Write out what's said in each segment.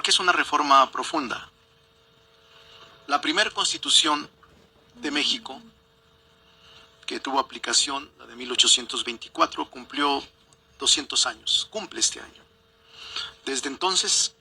porque es una reforma profunda. La primera Constitución de México, que tuvo aplicación, la de 1824, cumplió 200 años, cumple este año. Desde entonces,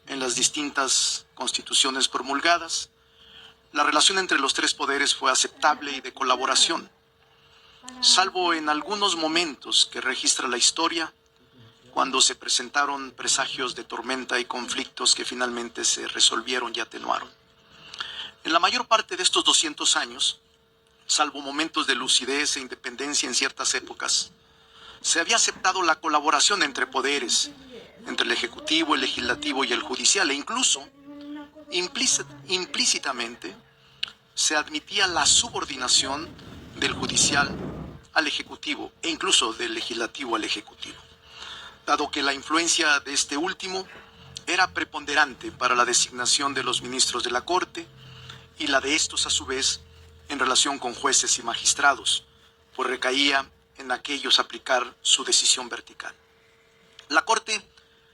en las distintas constituciones promulgadas, la relación entre los tres poderes fue aceptable y de colaboración, salvo en algunos momentos que registra la historia, cuando se presentaron presagios de tormenta y conflictos que finalmente se resolvieron y atenuaron. En la mayor parte de estos 200 años, salvo momentos de lucidez e independencia en ciertas épocas, se había aceptado la colaboración entre poderes, entre el Ejecutivo, el Legislativo y el Judicial, e incluso, implícitamente, se admitía la subordinación del Judicial al Ejecutivo, e incluso del Legislativo al Ejecutivo, dado que la influencia de este último era preponderante para la designación de los ministros de la Corte y la de estos, a su vez, en relación con jueces y magistrados, pues recaía en aquellos aplicar su decisión vertical. La Corte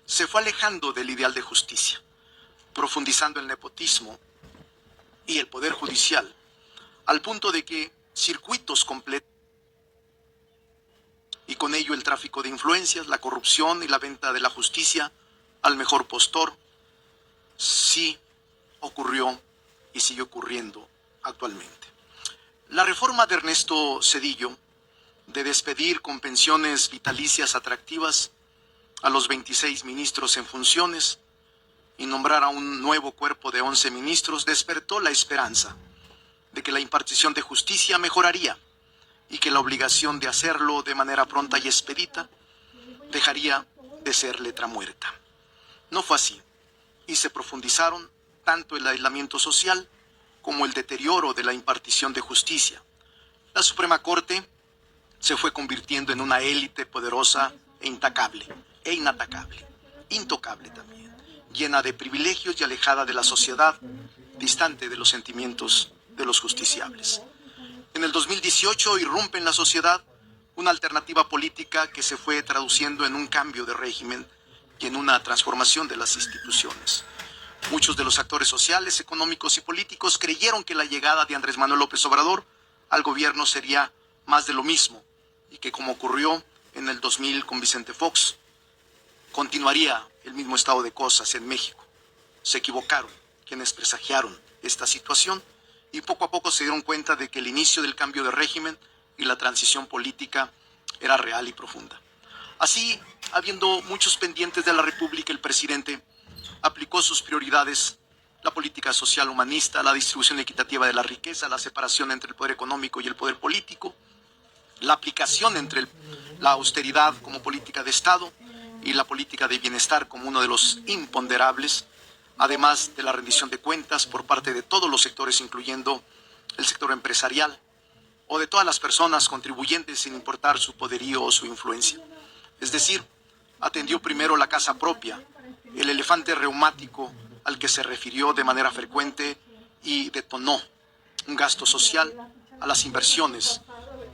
se fue alejando del ideal de justicia, profundizando el nepotismo y el Poder Judicial, al punto de que circuitos completos, y con ello el tráfico de influencias, la corrupción y la venta de la justicia al mejor postor, sí ocurrió y sigue ocurriendo actualmente. La reforma de Ernesto Zedillo, de despedir con pensiones vitalicias atractivas a los 26 ministros en funciones y nombrar a un nuevo cuerpo de 11 ministros, despertó la esperanza de que la impartición de justicia mejoraría y que la obligación de hacerlo de manera pronta y expedita dejaría de ser letra muerta. No fue así, y se profundizaron tanto el aislamiento social como el deterioro de la impartición de justicia. La Suprema Corte se fue convirtiendo en una élite poderosa e intocable, intocable también, llena de privilegios y alejada de la sociedad, distante de los sentimientos de los justiciables. En el 2018 irrumpe en la sociedad una alternativa política que se fue traduciendo en un cambio de régimen y en una transformación de las instituciones. Muchos de los actores sociales, económicos y políticos creyeron que la llegada de Andrés Manuel López Obrador al gobierno sería más de lo mismo y que, como ocurrió en el 2000 con Vicente Fox, continuaría el mismo estado de cosas en México. Se equivocaron quienes presagiaron esta situación y poco a poco se dieron cuenta de que el inicio del cambio de régimen y la transición política era real y profunda. Así, habiendo muchos pendientes de la República, el presidente aplicó sus prioridades: la política social humanista, la distribución equitativa de la riqueza, la separación entre el poder económico y el poder político, la aplicación entre la austeridad como política de Estado y la política de bienestar como uno de los imponderables, además de la rendición de cuentas por parte de todos los sectores, incluyendo el sector empresarial, o de todas las personas contribuyentes sin importar su poderío o su influencia. Es decir, atendió primero la casa propia, el elefante reumático al que se refirió de manera frecuente, y detonó un gasto social a las inversiones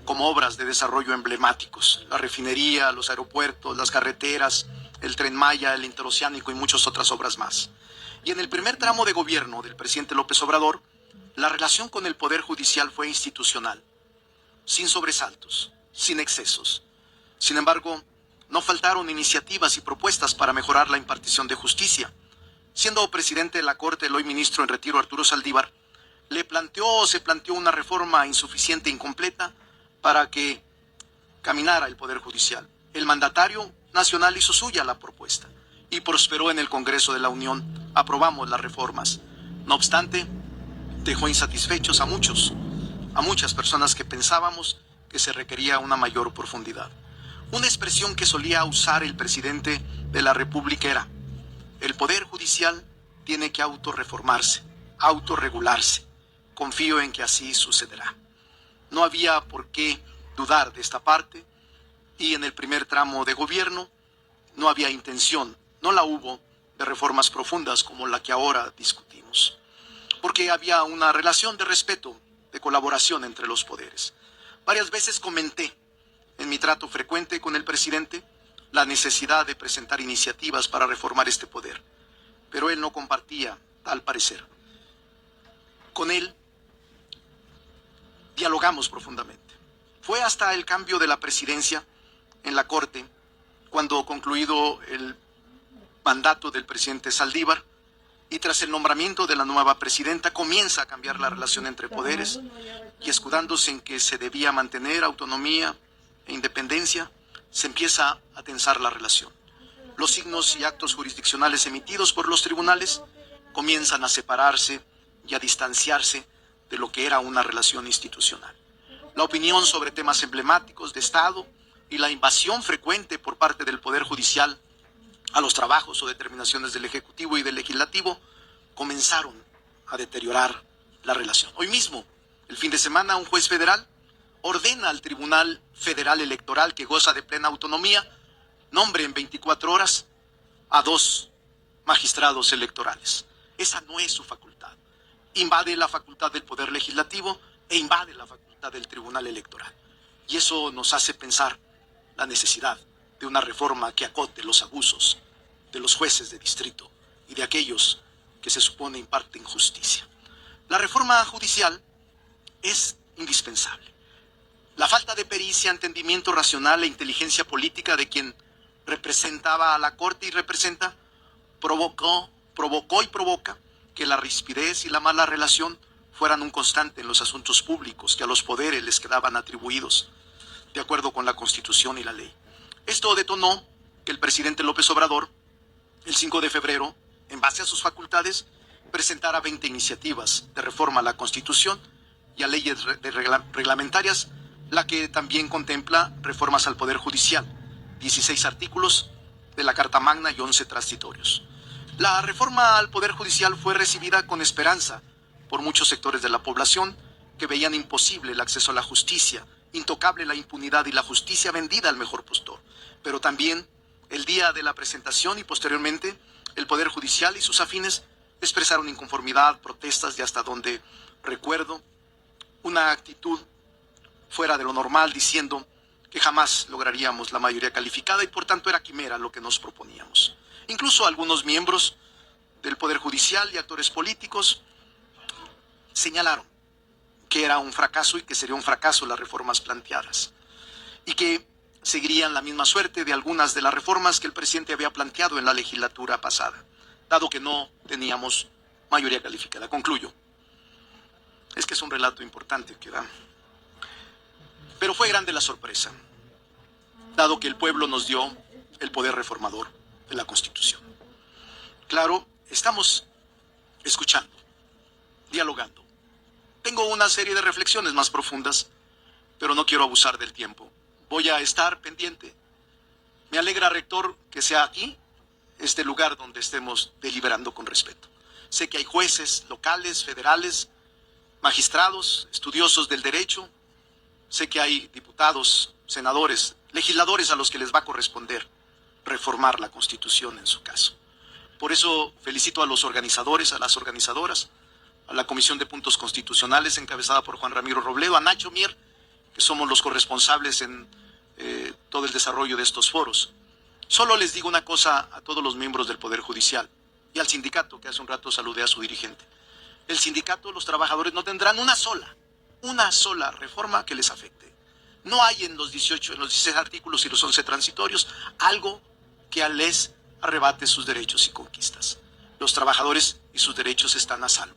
como obras de desarrollo emblemáticos: la refinería, los aeropuertos, las carreteras, el Tren Maya, el Interoceánico y muchas otras obras más. Y en el primer tramo de gobierno del presidente López Obrador, la relación con el Poder Judicial fue institucional, sin sobresaltos, sin excesos. Sin embargo, no faltaron iniciativas y propuestas para mejorar la impartición de justicia. Siendo presidente de la Corte, el hoy ministro en retiro Arturo Saldívar se planteó una reforma insuficiente e incompleta para que caminara el Poder Judicial. El mandatario nacional hizo suya la propuesta y prosperó en el Congreso de la Unión. Aprobamos las reformas. No obstante, dejó insatisfechos a muchas personas que pensábamos que se requería una mayor profundidad. Una expresión que solía usar el presidente de la República era: el Poder Judicial tiene que autorreformarse, autorregularse. Confío en que así sucederá. No había por qué dudar de esta parte, y en el primer tramo de gobierno no había intención, no la hubo, de reformas profundas como la que ahora discutimos, porque había una relación de respeto, de colaboración entre los poderes. Varias veces comenté en mi trato frecuente con el presidente la necesidad de presentar iniciativas para reformar este poder. pero él no compartía tal parecer. Con él dialogamos profundamente. Fue hasta el cambio de la presidencia en la Corte, cuando concluido el mandato del presidente Saldívar y tras el nombramiento de la nueva presidenta, comienza a cambiar la relación entre poderes y escudándose en que se debía mantener autonomía e independencia, se empieza a tensar la relación. Los signos y actos jurisdiccionales emitidos por los tribunales comienzan a separarse y a distanciarse de lo que era una relación institucional. La opinión sobre temas emblemáticos de Estado y la invasión frecuente por parte del Poder Judicial a los trabajos o determinaciones del Ejecutivo y del Legislativo comenzaron a deteriorar la relación. Hoy mismo, el fin de semana, un juez federal ordena al Tribunal Federal Electoral, que goza de plena autonomía, nombre en 24 horas a 2 magistrados electorales. Esa no es su facultad. Invade la facultad del Poder Legislativo e invade la facultad del Tribunal Electoral. Y eso nos hace pensar la necesidad de una reforma que acote los abusos de los jueces de distrito y de aquellos que se supone imparten justicia. La reforma judicial es indispensable. La falta de pericia, entendimiento racional e inteligencia política de quien representaba a la Corte y representa, provocó y provoca que la rispidez y la mala relación fueran un constante en los asuntos públicos que a los poderes les quedaban atribuidos, de acuerdo con la Constitución y la ley. Esto detonó que el presidente López Obrador, el 5 de febrero, en base a sus facultades, presentara 20 iniciativas de reforma a la Constitución y a leyes reglamentarias, la que también contempla reformas al Poder Judicial, 16 artículos de la Carta Magna y 11 transitorios. La reforma al Poder Judicial fue recibida con esperanza por muchos sectores de la población que veían imposible el acceso a la justicia, intocable la impunidad y la justicia vendida al mejor postor. Pero también, el día de la presentación y posteriormente, el Poder Judicial y sus afines expresaron inconformidad, protestas y hasta donde recuerdo, una actitud fuera de lo normal diciendo que jamás lograríamos la mayoría calificada y por tanto era quimera lo que nos proponíamos. Incluso algunos miembros del Poder Judicial y actores políticos señalaron que era un fracaso y que sería un fracaso las reformas planteadas y que seguirían la misma suerte de algunas de las reformas que el presidente había planteado en la legislatura pasada, dado que no teníamos mayoría calificada. Concluyo. Es que es un relato importante que da. Pero fue grande la sorpresa, dado que el pueblo nos dio el poder reformador de la Constitución. Claro, estamos escuchando, dialogando. Tengo una serie de reflexiones más profundas, pero no quiero abusar del tiempo. Voy a estar pendiente. Me alegra, rector, que sea aquí, este lugar donde estemos deliberando con respeto. Sé que hay jueces locales, federales, magistrados, estudiosos del derecho. Sé que hay diputados, senadores, legisladores a los que les va a corresponder reformar la Constitución en su caso. Por eso felicito a los organizadores, a las organizadoras, a la Comisión de Puntos Constitucionales encabezada por Juan Ramiro Robledo, a Nacho Mier, que somos los corresponsables en todo el desarrollo de estos foros. Solo les digo una cosa a todos los miembros del Poder Judicial y al sindicato, que hace un rato saludé a su dirigente. El sindicato, los trabajadores no tendrán una sola reforma que les afecte. No hay en los 16 artículos y los 11 transitorios algo que les arrebate sus derechos y conquistas. Los trabajadores y sus derechos están a salvo.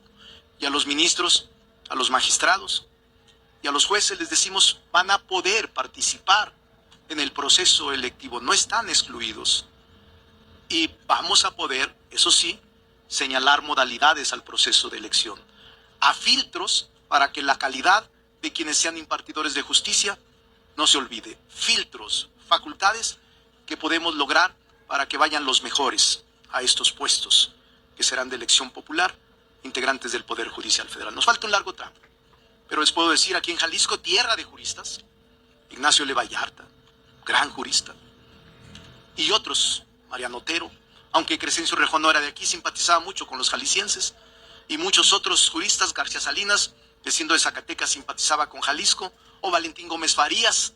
Y a los ministros, a los magistrados y a los jueces les decimos, van a poder participar en el proceso electivo, no están excluidos. Y vamos a poder, eso sí, señalar modalidades al proceso de elección, a filtros para que la calidad de quienes sean impartidores de justicia no se olvide. Filtros, facultades que podemos lograr para que vayan los mejores a estos puestos que serán de elección popular, integrantes del Poder Judicial Federal. Nos falta un largo tramo, pero les puedo decir, aquí en Jalisco, tierra de juristas, Ignacio L. Vallarta, gran jurista, y otros, Mariano Otero, aunque Crescencio Rejón no era de aquí, simpatizaba mucho con los jaliscienses, y muchos otros juristas, García Salinas, que siendo de Zacatecas simpatizaba con Jalisco, o Valentín Gómez Farías,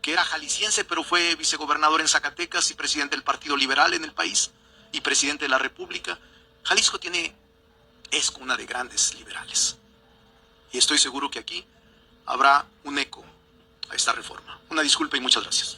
que era jalisciense, pero fue vicegobernador en Zacatecas y presidente del Partido Liberal en el país, y presidente de la República, Jalisco es cuna de grandes liberales. Y estoy seguro que aquí habrá un eco a esta reforma. Una disculpa y muchas gracias.